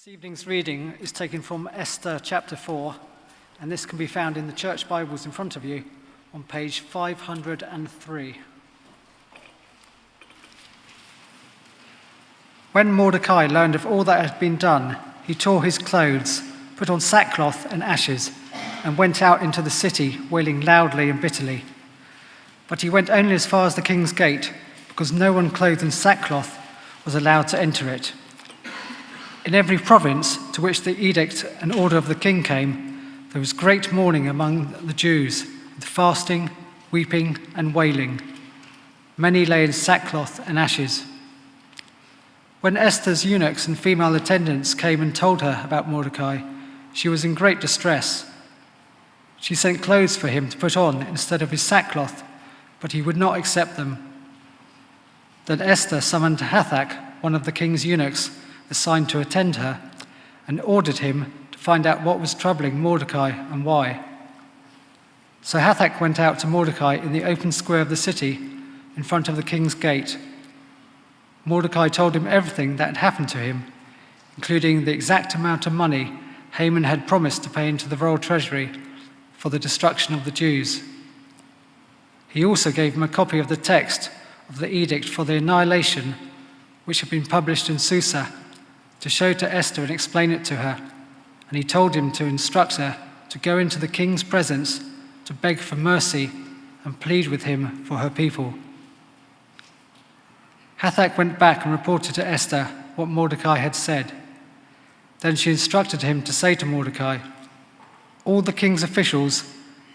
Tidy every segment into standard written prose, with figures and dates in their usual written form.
This evening's reading is taken from Esther chapter 4, and this can be found in the church Bibles in front of you on page 503. When Mordecai learned of all that had been done, he tore his clothes, put on sackcloth and ashes, and went out into the city, wailing loudly and bitterly. But he went only as far as the king's gate, because no one clothed in sackcloth was allowed to enter it. In every province to which the edict and order of the king came, there was great mourning among the Jews, with fasting, weeping, and wailing. Many lay in sackcloth and ashes. When Esther's eunuchs and female attendants came and told her about Mordecai, she was in great distress. She sent clothes for him to put on instead of his sackcloth, but he would not accept them. Then Esther summoned Hathach, one of the king's eunuchs, assigned to attend her, and ordered him to find out what was troubling Mordecai and why. So Hathach went out to Mordecai in the open square of the city in front of the king's gate. Mordecai told him everything that had happened to him, including the exact amount of money Haman had promised to pay into the royal treasury for the destruction of the Jews. He also gave him a copy of the text of the edict for the annihilation, which had been published in Susa, to show to Esther and explain it to her, and he told him to instruct her to go into the king's presence to beg for mercy and plead with him for her people. Hathach went back and reported to Esther what Mordecai had said. Then she instructed him to say to Mordecai, "All the king's officials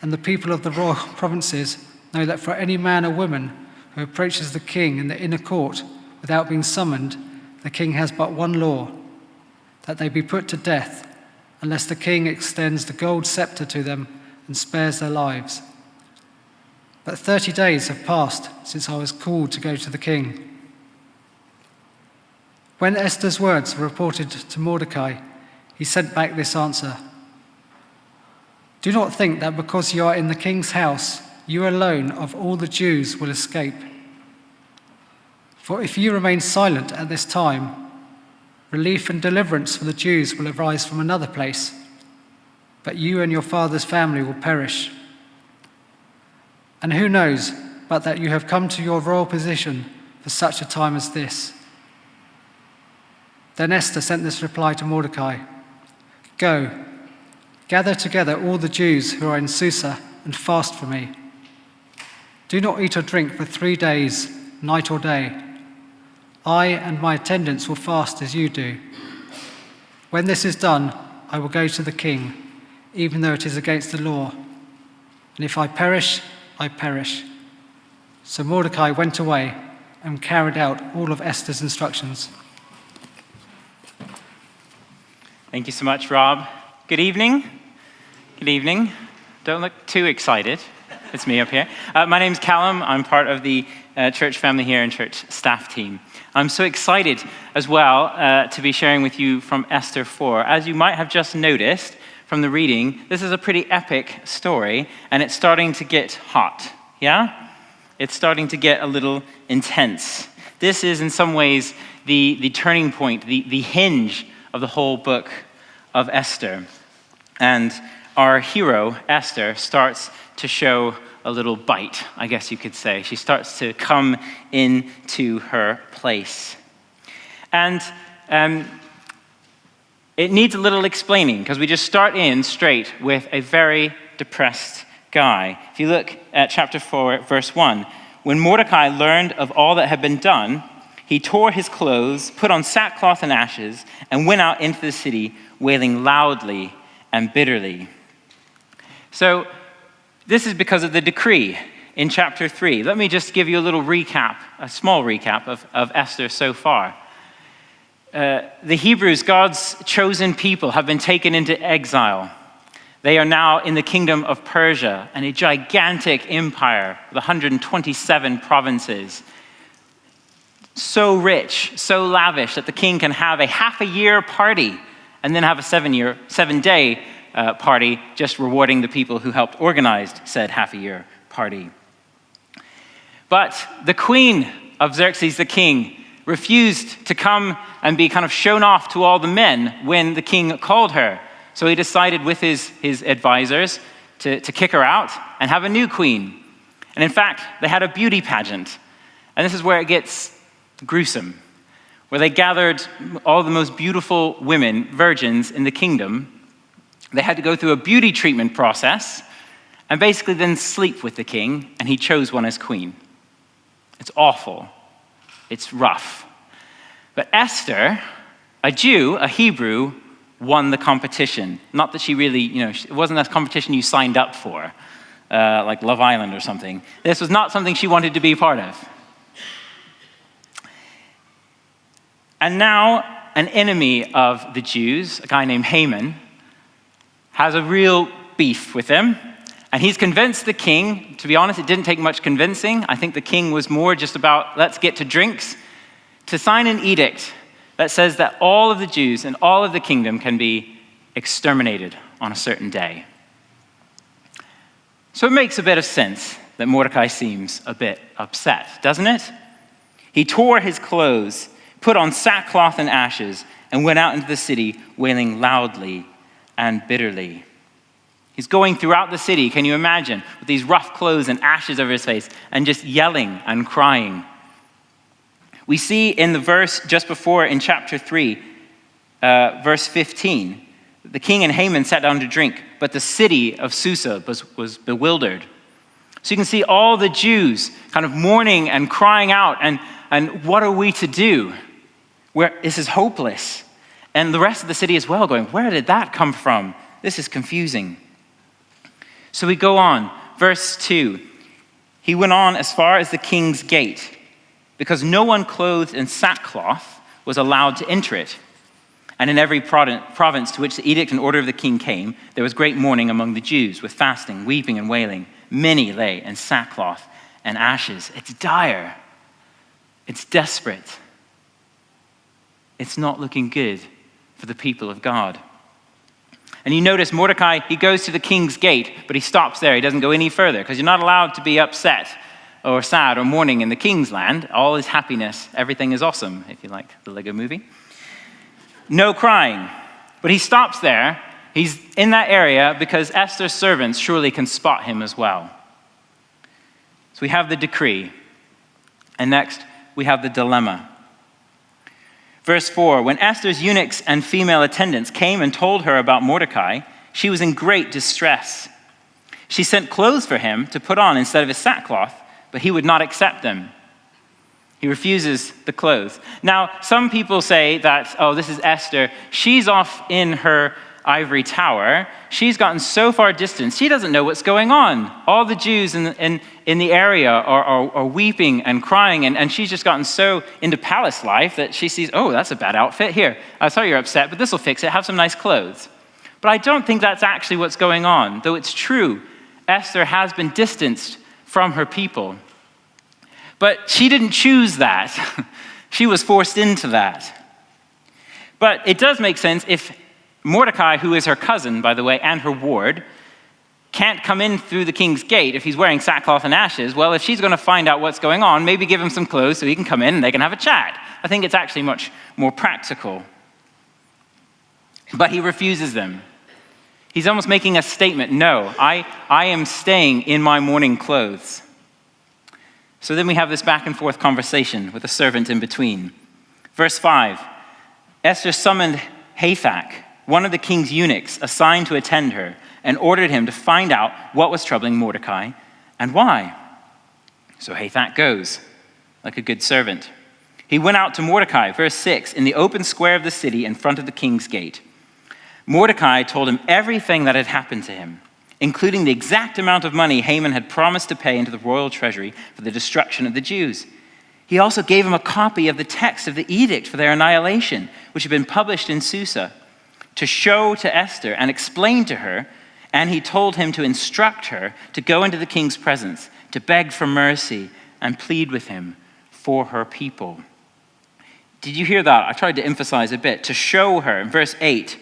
and the people of the royal provinces know that for any man or woman who approaches the king in the inner court without being summoned, the king has but one law, that they be put to death, unless the king extends the gold scepter to them and spares their lives. But 30 days have passed since I was called to go to the king." When Esther's words were reported to Mordecai, he sent back this answer: "Do not think that because you are in the king's house, you alone of all the Jews will escape. For if you remain silent at this time, relief and deliverance for the Jews will arise from another place, but you and your father's family will perish. And who knows but that you have come to your royal position for such a time as this?" Then Esther sent this reply to Mordecai: "Go, gather together all the Jews who are in Susa and fast for me. Do not eat or drink for 3 days, night or day. I and my attendants will fast as you do. When this is done, I will go to the king, even though it is against the law. And if I perish, I perish." So Mordecai went away and carried out all of Esther's instructions. Thank you so much, Rob. Good evening. Good evening. Don't look too excited. It's me up here. My name's Callum. I'm part of the church family here and church staff team. I'm so excited as well to be sharing with you from Esther 4. As you might have just noticed from the reading, this is a pretty epic story, and it's starting to get hot, yeah? It's starting to get a little intense. This is in some ways the turning point, the hinge of the whole book of Esther. And our hero, Esther, starts to show a little bite, I guess you could say. She starts to come into her place. And it needs a little explaining, because we just start in straight with a very depressed guy. If you look at chapter 4, verse 1, when Mordecai learned of all that had been done, he tore his clothes, put on sackcloth and ashes, and went out into the city, wailing loudly and bitterly. So this is because of the decree in chapter 3. Let me just give you a little recap, a small recap of Esther so far. The Hebrews, God's chosen people, have been taken into exile. They are now in the kingdom of Persia, and a gigantic empire with 127 provinces. So rich, so lavish that the king can have a half-a-year party and then have a 7-day party, just rewarding the people who helped organize said half-a-year party. But the queen of Xerxes the king refused to come and be kind of shown off to all the men when the king called her. So he decided with his advisors to kick her out and have a new queen. And in fact, they had a beauty pageant. And this is where it gets gruesome, where they gathered all the most beautiful women, virgins in the kingdom. They had to go through a beauty treatment process and basically then sleep with the king, and he chose one as queen. It's awful. It's rough. But Esther, a Jew, a Hebrew, won the competition. Not that she really, it wasn't a competition you signed up for, like Love Island or something. This was not something she wanted to be part of. And now, an enemy of the Jews, a guy named Haman, has a real beef with them. And he's convinced the king. To be honest, it didn't take much convincing. I think the king was more just about, let's get to drinks, to sign an edict that says that all of the Jews and all of the kingdom can be exterminated on a certain day. So it makes a bit of sense that Mordecai seems a bit upset, doesn't it? He tore his clothes, put on sackcloth and ashes, and went out into the city wailing loudly and bitterly. He's going throughout the city, can you imagine, with these rough clothes and ashes over his face, and just yelling and crying. We see in the verse just before in chapter 3, verse 15, the king and Haman sat down to drink, but the city of Susa was bewildered. So you can see all the Jews kind of mourning and crying out, and what are we to do? This is hopeless. And the rest of the city as well going, where did that come from? This is confusing. So we go on, verse 2. He went on as far as the king's gate, because no one clothed in sackcloth was allowed to enter it. And in every province to which the edict and order of the king came, there was great mourning among the Jews, with fasting, weeping, and wailing. Many lay in sackcloth and ashes. It's dire. It's desperate. It's not looking good for the people of God. And you notice Mordecai, he goes to the king's gate, but he stops there. He doesn't go any further, because you're not allowed to be upset or sad or mourning in the king's land. All is happiness. Everything is awesome, if you like the Lego movie. No crying. But he stops there. He's in that area because Esther's servants surely can spot him as well. So we have the decree. And next, we have the dilemma. Verse 4, when Esther's eunuchs and female attendants came and told her about Mordecai, she was in great distress. She sent clothes for him to put on instead of his sackcloth, but he would not accept them. He refuses the clothes. Now, some people say that, this is Esther. She's off in her ivory tower. She's gotten so far distant, she doesn't know what's going on. All the Jews in the area are weeping and crying, and she's just gotten so into palace life that she sees, that's a bad outfit. Here, I saw you're upset, but this will fix it. Have some nice clothes. But I don't think that's actually what's going on, though it's true. Esther has been distanced from her people. But she didn't choose that. She was forced into that. But it does make sense if Mordecai, who is her cousin, by the way, and her ward, can't come in through the king's gate if he's wearing sackcloth and ashes. Well, if she's going to find out what's going on, maybe give him some clothes so he can come in and they can have a chat. I think it's actually much more practical. But he refuses them. He's almost making a statement. No, I am staying in my mourning clothes. So then we have this back and forth conversation with a servant in between. Verse 5, Esther summoned Hathach, one of the king's eunuchs assigned to attend her, and ordered him to find out what was troubling Mordecai and why. So Hathach goes, like a good servant. He went out to Mordecai, verse 6, in the open square of the city in front of the king's gate. Mordecai told him everything that had happened to him, including the exact amount of money Haman had promised to pay into the royal treasury for the destruction of the Jews. He also gave him a copy of the text of the edict for their annihilation, which had been published in Susa, to show to Esther and explain to her, and he told him to instruct her to go into the king's presence, to beg for mercy and plead with him for her people. Did you hear that? I tried to emphasize a bit. To show her, in verse 8,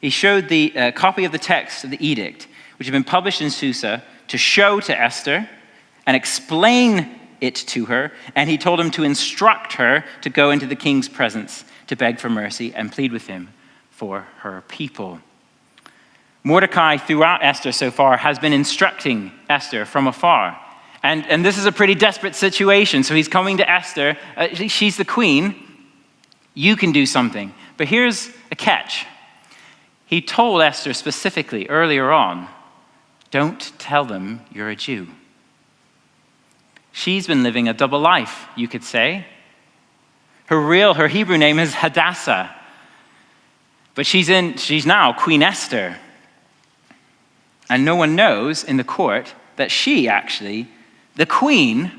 he showed the copy of the text of the edict, which had been published in Susa, to show to Esther and explain it to her, and he told him to instruct her to go into the king's presence to beg for mercy and plead with him for her people. Mordecai, throughout Esther so far, has been instructing Esther from afar. And this is a pretty desperate situation. So he's coming to Esther. She's the queen. You can do something. But here's a catch. He told Esther specifically earlier on, don't tell them you're a Jew. She's been living a double life, you could say. Her Hebrew name is Hadassah. But she's now Queen Esther. And no one knows in the court that she actually, the queen,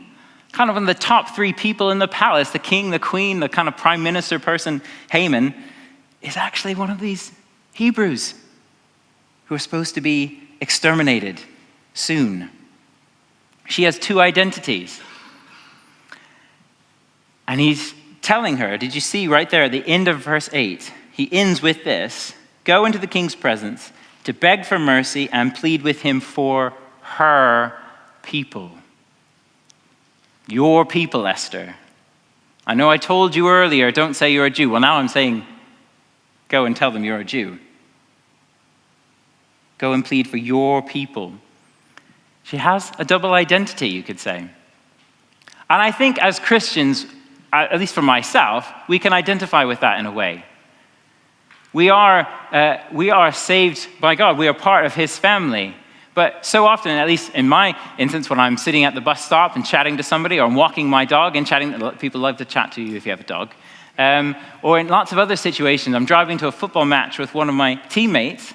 kind of one of the top three people in the palace, the king, the queen, the kind of prime minister person, Haman, is actually one of these Hebrews who are supposed to be exterminated soon. She has two identities. And he's telling her, did you see right there at the end of verse 8, he ends with this, go into the king's presence to beg for mercy and plead with him for her people. Your people, Esther. I know I told you earlier, don't say you're a Jew. Well, now I'm saying, go and tell them you're a Jew. Go and plead for your people. She has a double identity, you could say. And I think as Christians, at least for myself, we can identify with that in a way. We are saved by God. We are part of his family. But so often, at least in my instance, when I'm sitting at the bus stop and chatting to somebody, or I'm walking my dog and chatting, people love to chat to you if you have a dog. Or in lots of other situations, I'm driving to a football match with one of my teammates.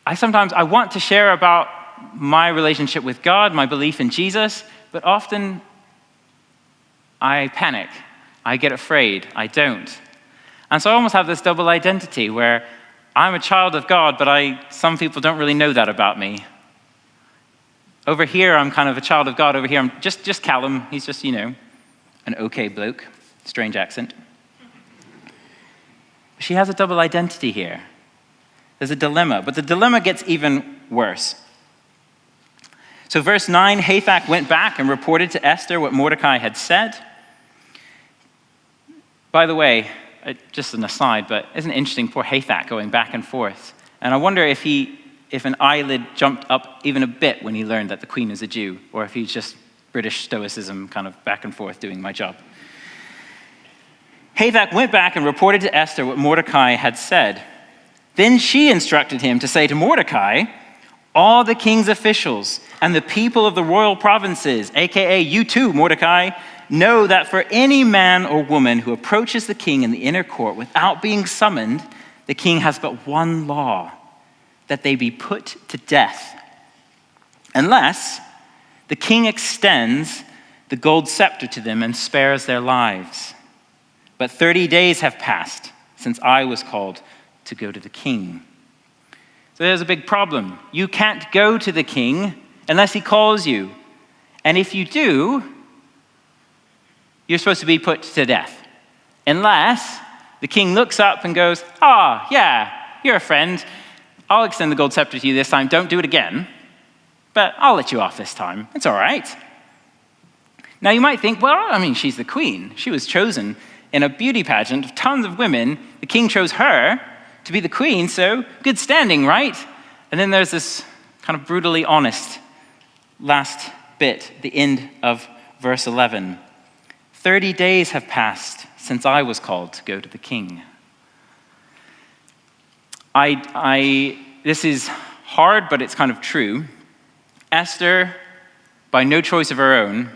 I want to share about my relationship with God, my belief in Jesus, but often I panic. I get afraid. I don't. And so I almost have this double identity where I'm a child of God, but some people don't really know that about me. Over here, I'm kind of a child of God. Over here, I'm just Callum. He's just, an okay bloke. Strange accent. She has a double identity here. There's a dilemma, but the dilemma gets even worse. So verse 9, Hathach went back and reported to Esther what Mordecai had said. By the way, just an aside, but isn't it interesting, poor Hathach going back and forth. And I wonder if an eyelid jumped up even a bit when he learned that the queen is a Jew, or if he's just British stoicism kind of back and forth doing my job. Hathach went back and reported to Esther what Mordecai had said. Then she instructed him to say to Mordecai, all the king's officials and the people of the royal provinces, aka you too, Mordecai, know that for any man or woman who approaches the king in the inner court without being summoned, the king has but one law, that they be put to death, unless the king extends the gold scepter to them and spares their lives. But 30 days have passed since I was called to go to the king. So there's a big problem. You can't go to the king unless he calls you. And if you do, you're supposed to be put to death. Unless the king looks up and goes, yeah, you're a friend. I'll extend the gold scepter to you this time. Don't do it again. But I'll let you off this time. It's all right. Now you might think, she's the queen. She was chosen in a beauty pageant of tons of women. The king chose her to be the queen, so good standing, right? And then there's this kind of brutally honest last bit, the end of verse 11. 30 days have passed since I was called to go to the king. This is hard, but it's kind of true. Esther, by no choice of her own,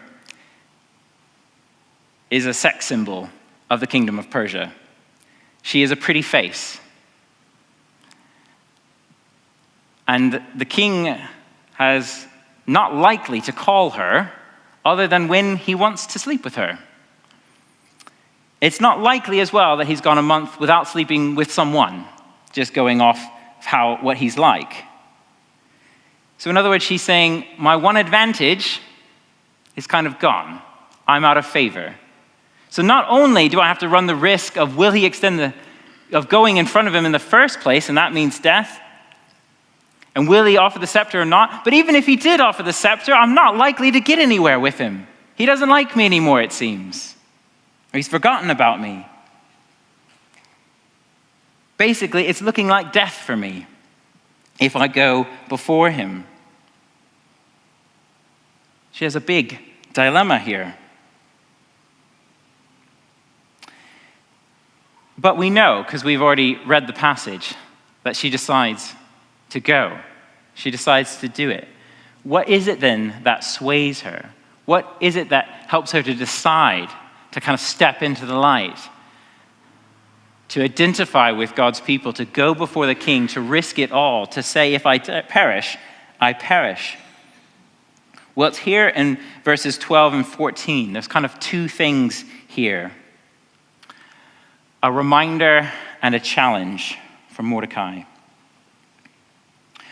is a sex symbol of the kingdom of Persia. She is a pretty face. And the king has not likely to call her other than when he wants to sleep with her. It's not likely as well that he's gone a month without sleeping with someone, just going off what he's like. So in other words, she's saying, my one advantage is kind of gone. I'm out of favor. So not only do I have to run the risk of of going in front of him in the first place, and that means death, And will he offer the scepter or not? But even if he did offer the scepter, I'm not likely to get anywhere with him. He doesn't like me anymore, it seems. Or he's forgotten about me. Basically, it's looking like death for me if I go before him. She has a big dilemma here. But we know, because we've already read the passage, that she decides to go. She decides to do it. What is it then that sways her? What is it that helps her to decide to kind of step into the light? To identify with God's people, to go before the king, to risk it all, to say, if I perish, I perish. Well, it's here in verses 12 and 14. There's kind of two things here. A reminder and a challenge from Mordecai.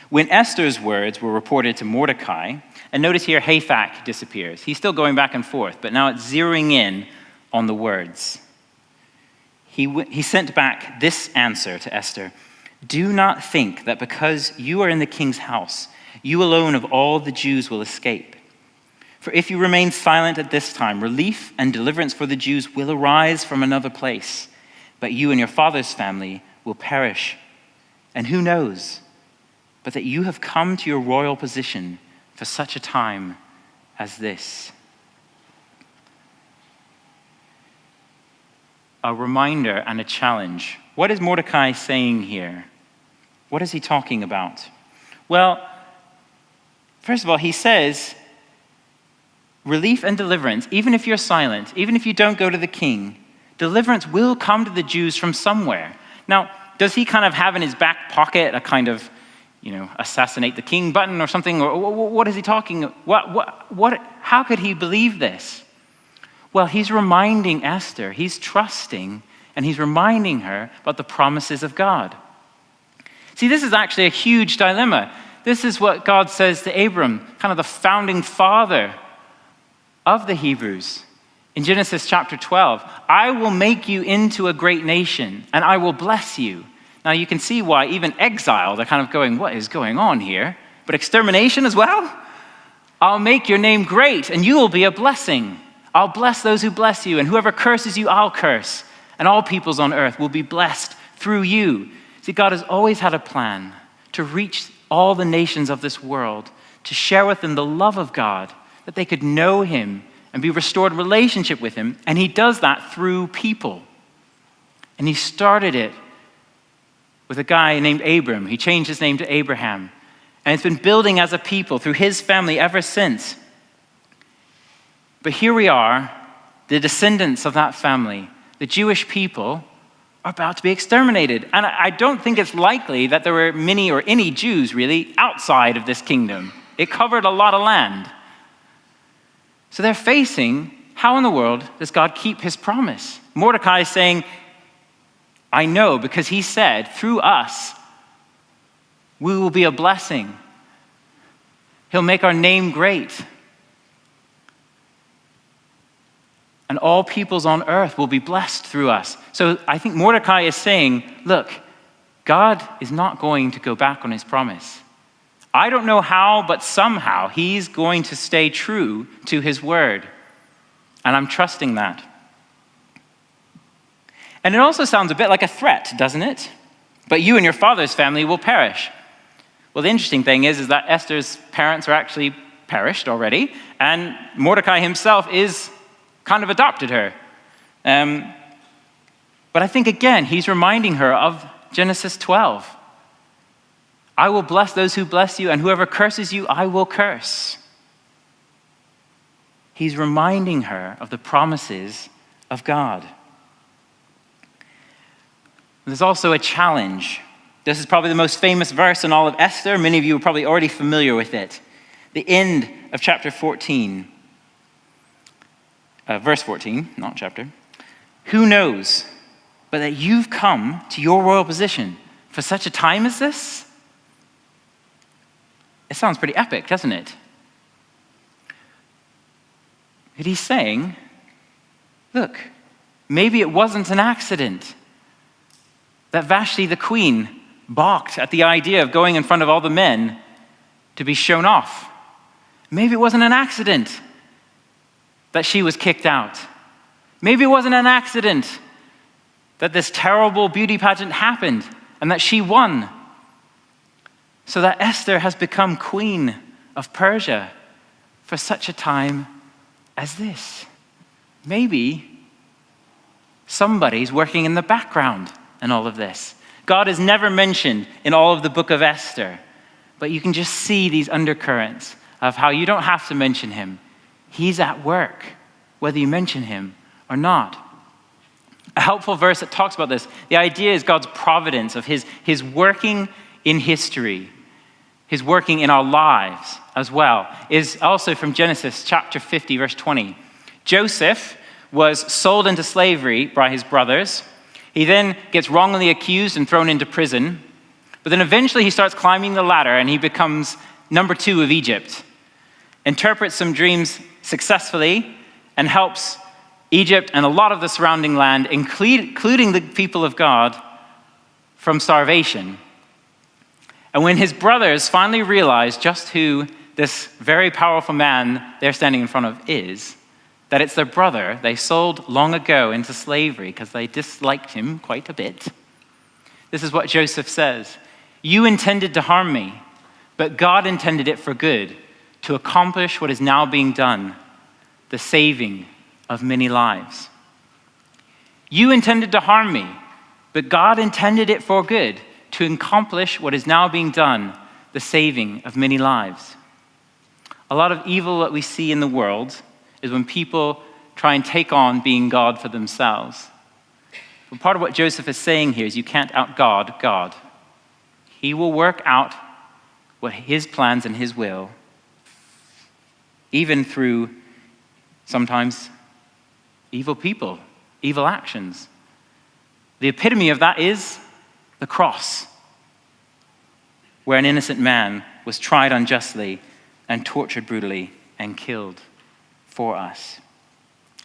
When Esther's words were reported to Mordecai, and notice here Hathach disappears. He's still going back and forth, but now it's zeroing in on the words. He sent back this answer to Esther. Do not think that because you are in the king's house, you alone of all the Jews will escape. For if you remain silent at this time, relief and deliverance for the Jews will arise from another place, but you and your father's family will perish. And who knows, but that you have come to your royal position for such a time as this. A reminder and a challenge. What is Mordecai saying here? What is he talking about? Well, first of all, he says, relief and deliverance, even if you're silent, even if you don't go to the king, deliverance will come to the Jews from somewhere. Now, does he kind of have in his back pocket a kind of, assassinate the king button or something? Or what is he talking? How could he believe this? Well, he's reminding Esther, he's trusting, and he's reminding her about the promises of God. See, this is actually a huge dilemma. This is what God says to Abram, kind of the founding father of the Hebrews. In Genesis chapter 12, I will make you into a great nation, and I will bless you. Now you can see why even exile, they're kind of going, what is going on here? But extermination as well? I'll make your name great, and you will be a blessing. I'll bless those who bless you, and whoever curses you, I'll curse. And all peoples on earth will be blessed through you. See, God has always had a plan to reach all the nations of this world, to share with them the love of God, that they could know him and be restored relationship with him. And he does that through people. And he started it with a guy named Abram. He changed his name to Abraham. And it's been building as a people through his family ever since. But here we are, the descendants of that family, the Jewish people, are about to be exterminated. And I don't think it's likely that there were many or any Jews really outside of this kingdom. It covered a lot of land. So they're facing, how in the world does God keep his promise? Mordecai is saying, I know, because he said, through us, we will be a blessing. He'll make our name great. And all peoples on earth will be blessed through us. So I think Mordecai is saying, look, God is not going to go back on his promise. I don't know how, but somehow he's going to stay true to his word. And I'm trusting that. And it also sounds a bit like a threat, doesn't it? But you and your father's family will perish. Well, the interesting thing is that Esther's parents are actually perished already, and Mordecai himself is kind of adopted her. But I think, again, he's reminding her of Genesis 12. I will bless those who bless you, and whoever curses you, I will curse. He's reminding her of the promises of God. There's also a challenge. This is probably the most famous verse in all of Esther. Many of you are probably already familiar with it. The end of chapter 14. Verse 14, not chapter. Who knows but that you've come to your royal position for such a time as this? It sounds pretty epic, doesn't it? But he's saying, look, maybe it wasn't an accident that Vashti the queen balked at the idea of going in front of all the men to be shown off. Maybe it wasn't an accident that she was kicked out. Maybe it wasn't an accident that this terrible beauty pageant happened and that she won. So that Esther has become queen of Persia for such a time as this. Maybe somebody's working in the background in all of this. God is never mentioned in all of the book of Esther, but you can just see these undercurrents of how you don't have to mention him. He's at work, whether you mention him or not. A helpful verse that talks about this, the idea is God's providence of his working in history, his working in our lives as well, is also from Genesis chapter 50, verse 20. Joseph was sold into slavery by his brothers. He then gets wrongly accused and thrown into prison. But then eventually he starts climbing the ladder and he becomes number 2 of Egypt, interprets some dreams successfully, and helps Egypt and a lot of the surrounding land, including the people of God, from starvation. And when his brothers finally realize just who this very powerful man they're standing in front of is, that it's their brother they sold long ago into slavery because they disliked him quite a bit, this is what Joseph says: "You intended to harm me, but God intended it for good, to accomplish what is now being done, the saving of many lives." You intended to harm me, but God intended it for good, to accomplish what is now being done, the saving of many lives. A lot of evil that we see in the world is when people try and take on being God for themselves. But part of what Joseph is saying here is you can't out-God God. He will work out what his plans and his will, even through sometimes evil people, evil actions. The epitome of that is the cross, where an innocent man was tried unjustly and tortured brutally and killed for us.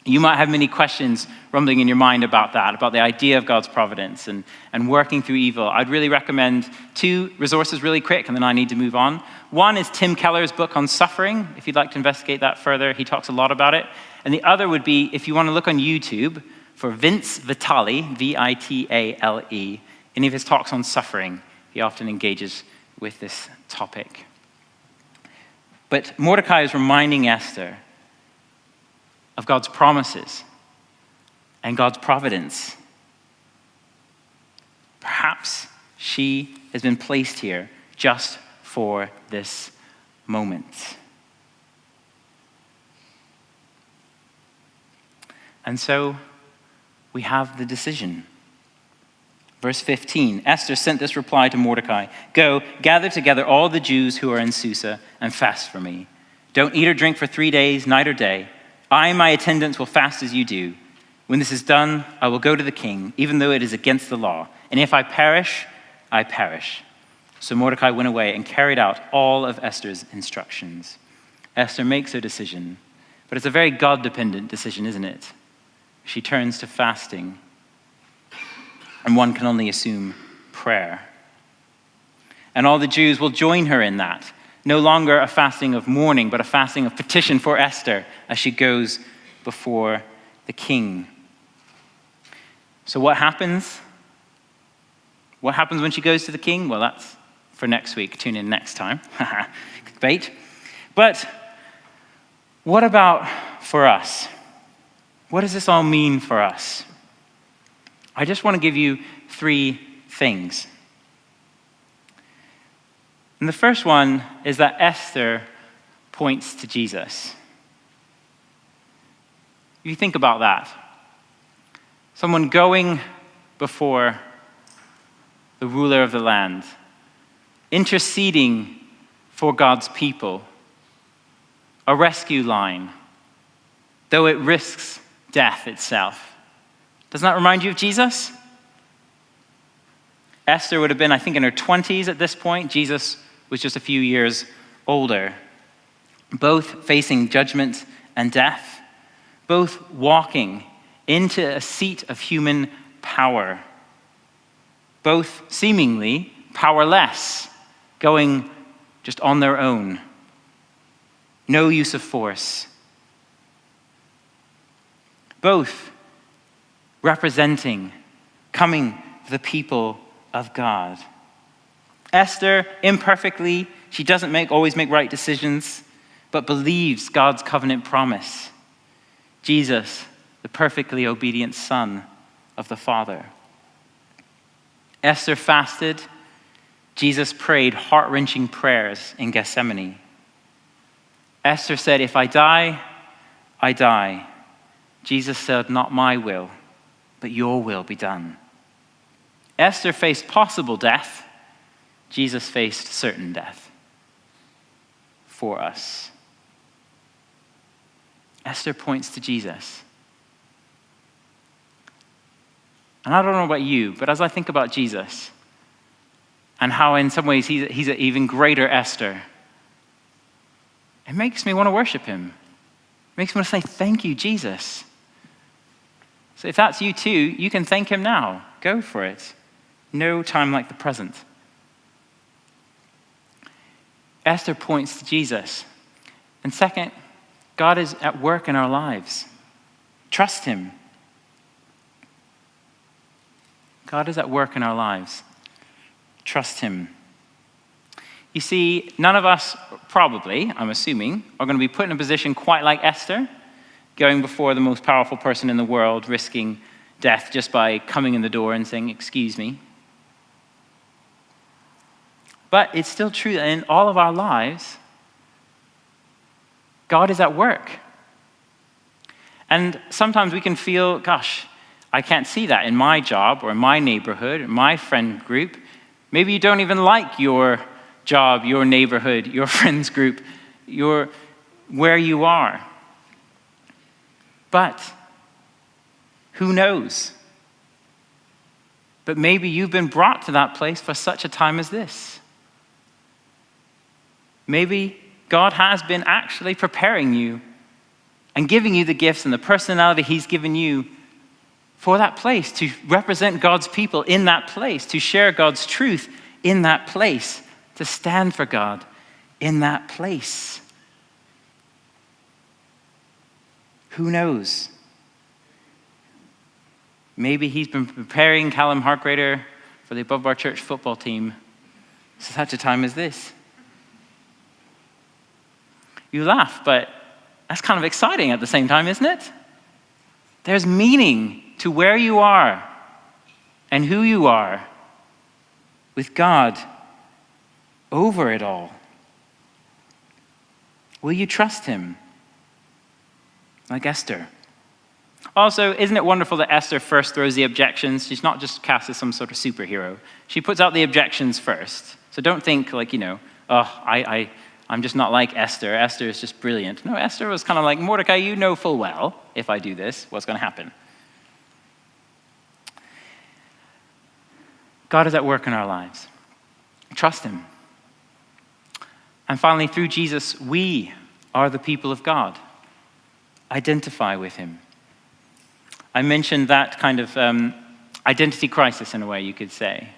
You might have many questions rumbling in your mind about that, about the idea of God's providence and working through evil. I'd really recommend 2 resources really quick, and then I need to move on. One is Tim Keller's book on suffering. If you'd like to investigate that further, he talks a lot about it. And the other would be, if you want to look on YouTube for Vince Vitale, Vitale, any of his talks on suffering. He often engages with this topic. But Mordecai is reminding Esther of God's promises and God's providence. Perhaps she has been placed here just for this moment. And so we have the decision. Verse 15, Esther sent this reply to Mordecai: "Go, gather together all the Jews who are in Susa and fast for me. Don't eat or drink for 3 days, night or day. I and my attendants will fast as you do. When this is done, I will go to the king, even though it is against the law. And if I perish, I perish." So Mordecai went away and carried out all of Esther's instructions. Esther makes her decision, but it's a very God-dependent decision, isn't it? She turns to fasting. And one can only assume prayer. And all the Jews will join her in that. No longer a fasting of mourning, but a fasting of petition for Esther as she goes before the king. So what happens? What happens when she goes to the king? Well, that's for next week. Tune in next time. Bait. But what about for us? What does this all mean for us? I just want to give you 3 things. And the first one is that Esther points to Jesus. If you think about that, someone going before the ruler of the land, interceding for God's people, a rescue line, though it risks death itself. Doesn't that remind you of Jesus? Esther would have been, I think, in her 20s at this point. Jesus was just a few years older. Both facing judgment and death. Both walking into a seat of human power. Both seemingly powerless, going just on their own. No use of force. Both representing, coming for the people of God. Esther, imperfectly, she doesn't always make right decisions, but believes God's covenant promise. Jesus, the perfectly obedient Son of the Father. Esther fasted. Jesus prayed heart-wrenching prayers in Gethsemane. Esther said, "If I die, I die." Jesus said, "Not my will, but your will be done." Esther faced possible death. Jesus faced certain death for us. Esther points to Jesus. And I don't know about you, but as I think about Jesus and how in some ways he's an even greater Esther, it makes me want to worship him. It makes me want to say, thank you, Jesus. So if that's you too, you can thank him now. Go for it. No time like the present. Esther points to Jesus. And second, God is at work in our lives. Trust him. God is at work in our lives. Trust him. You see, none of us probably, I'm assuming, are going to be put in a position quite like Esther, going before the most powerful person in the world, risking death just by coming in the door and saying, "Excuse me." But it's still true that in all of our lives, God is at work. And sometimes we can feel, gosh, I can't see that in my job or in my neighborhood, or my friend group. Maybe you don't even like your job, your neighborhood, your friends group, where you are. But who knows? But maybe you've been brought to that place for such a time as this. Maybe God has been actually preparing you and giving you the gifts and the personality he's given you for that place, to represent God's people in that place, to share God's truth in that place, to stand for God in that place. Who knows? Maybe he's been preparing Callum Harkrader for the Above Our Church football team for such a time as this. You laugh, but that's kind of exciting at the same time, isn't it? There's meaning to where you are and who you are with God over it all. Will you trust him? Like Esther. Also, isn't it wonderful that Esther first throws the objections? She's not just cast as some sort of superhero. She puts out the objections first. So don't think like, I'm just not like Esther. Esther is just brilliant. No, Esther was kind of like, Mordecai, you know full well, if I do this, what's going to happen? God is at work in our lives. Trust him. And finally, through Jesus, we are the people of God. Identify with him. I mentioned that kind of identity crisis in a way, you could say,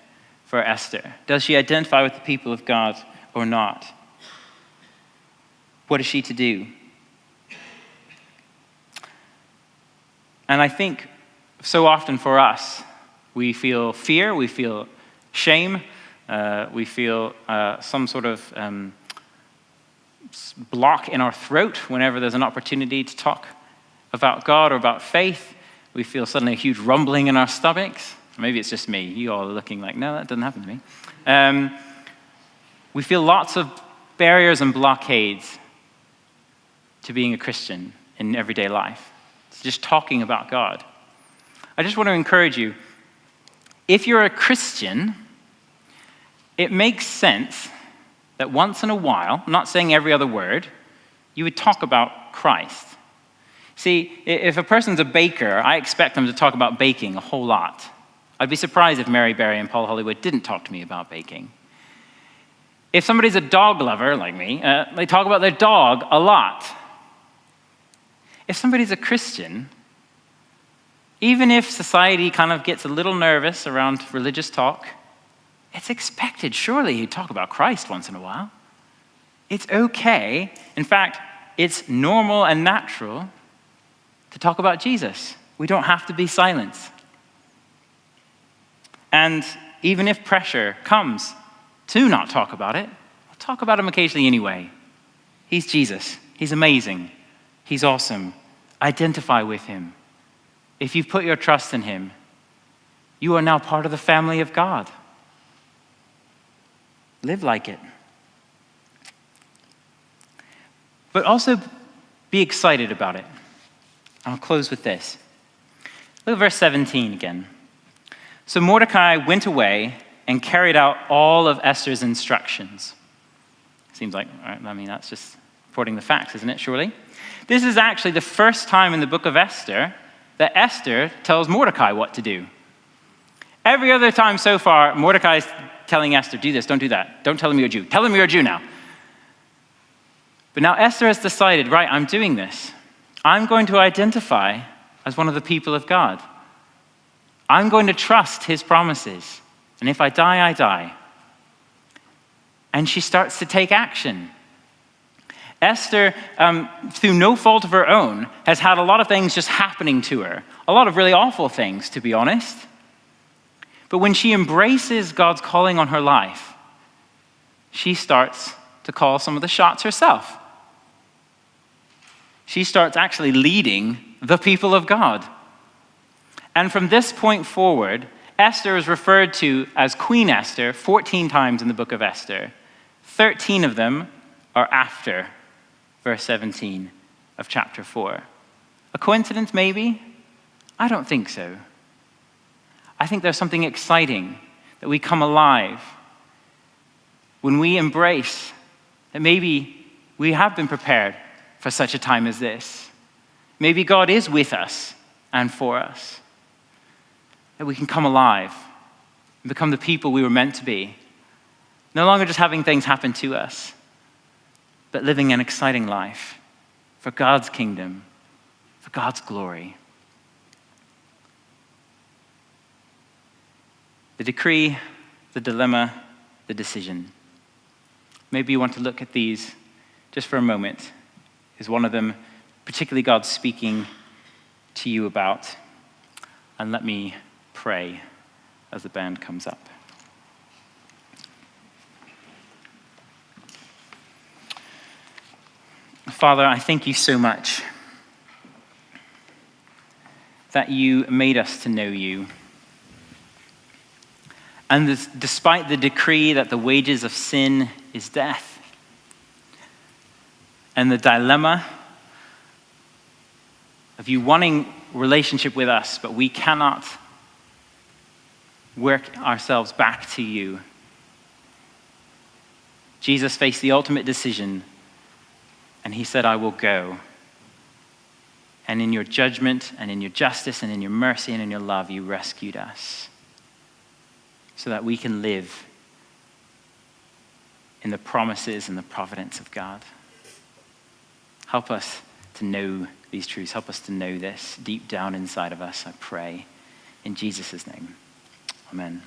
for Esther. Does she identify with the people of God or not? What is she to do? And I think so often for us, we feel fear, we feel shame, we feel some sort of block in our throat whenever there's an opportunity to talk about God or about faith. We feel suddenly a huge rumbling in our stomachs. Maybe it's just me. You all are looking like, no, that doesn't happen to me. We feel lots of barriers and blockades to being a Christian in everyday life. It's just talking about God. I just want to encourage you, if you're a Christian, it makes sense that once in a while, I'm not saying every other word, you would talk about Christ. See, if a person's a baker, I expect them to talk about baking a whole lot. I'd be surprised if Mary Berry and Paul Hollywood didn't talk to me about baking. If somebody's a dog lover, like me, they talk about their dog a lot. If somebody's a Christian, even if society kind of gets a little nervous around religious talk, It's expected, surely, you talk about Christ once in a while. It's okay. In fact, it's normal and natural to talk about Jesus. We don't have to be silent. And even if pressure comes to not talk about it, we'll talk about him occasionally anyway. He's Jesus. He's amazing. He's awesome. Identify with him. If you've put your trust in him, you are now part of the family of God. Live like it. But also be excited about it. I'll close with this. Look at verse 17 again. So Mordecai went away and carried out all of Esther's instructions. Seems like, that's just reporting the facts, isn't it, surely? This is actually the first time in the book of Esther that Esther tells Mordecai what to do. Every other time so far, Mordecai is telling Esther, do this, don't do that. Don't tell him you're a Jew. Tell him you're a Jew now. But now Esther has decided, right, I'm doing this. I'm going to identify as one of the people of God. I'm going to trust his promises. And if I die, I die. And she starts to take action. Esther, through no fault of her own, has had a lot of things just happening to her. A lot of really awful things, to be honest. But when she embraces God's calling on her life, she starts to call some of the shots herself. She starts actually leading the people of God. And from this point forward, Esther is referred to as Queen Esther 14 times in the book of Esther. 13 of them are after verse 17 of chapter 4. A coincidence, maybe? I don't think so. I think there's something exciting that we come alive when we embrace that maybe we have been prepared for such a time as this. Maybe God is with us and for us. That we can come alive and become the people we were meant to be. No longer just having things happen to us, but living an exciting life for God's kingdom, for God's glory. The decree, the dilemma, the decision. Maybe you want to look at these just for a moment. Is one of them particularly God speaking to you about? And let me pray as the band comes up. Father, I thank you so much that you made us to know you. And despite the decree that the wages of sin is death, and the dilemma of you wanting relationship with us, but we cannot work ourselves back to you. Jesus faced the ultimate decision, and he said, I will go. And in your judgment, and in your justice, and in your mercy, and in your love, you rescued us so that we can live in the promises and the providence of God. Help us to know these truths. Help us to know this deep down inside of us, I pray. In Jesus' name, amen.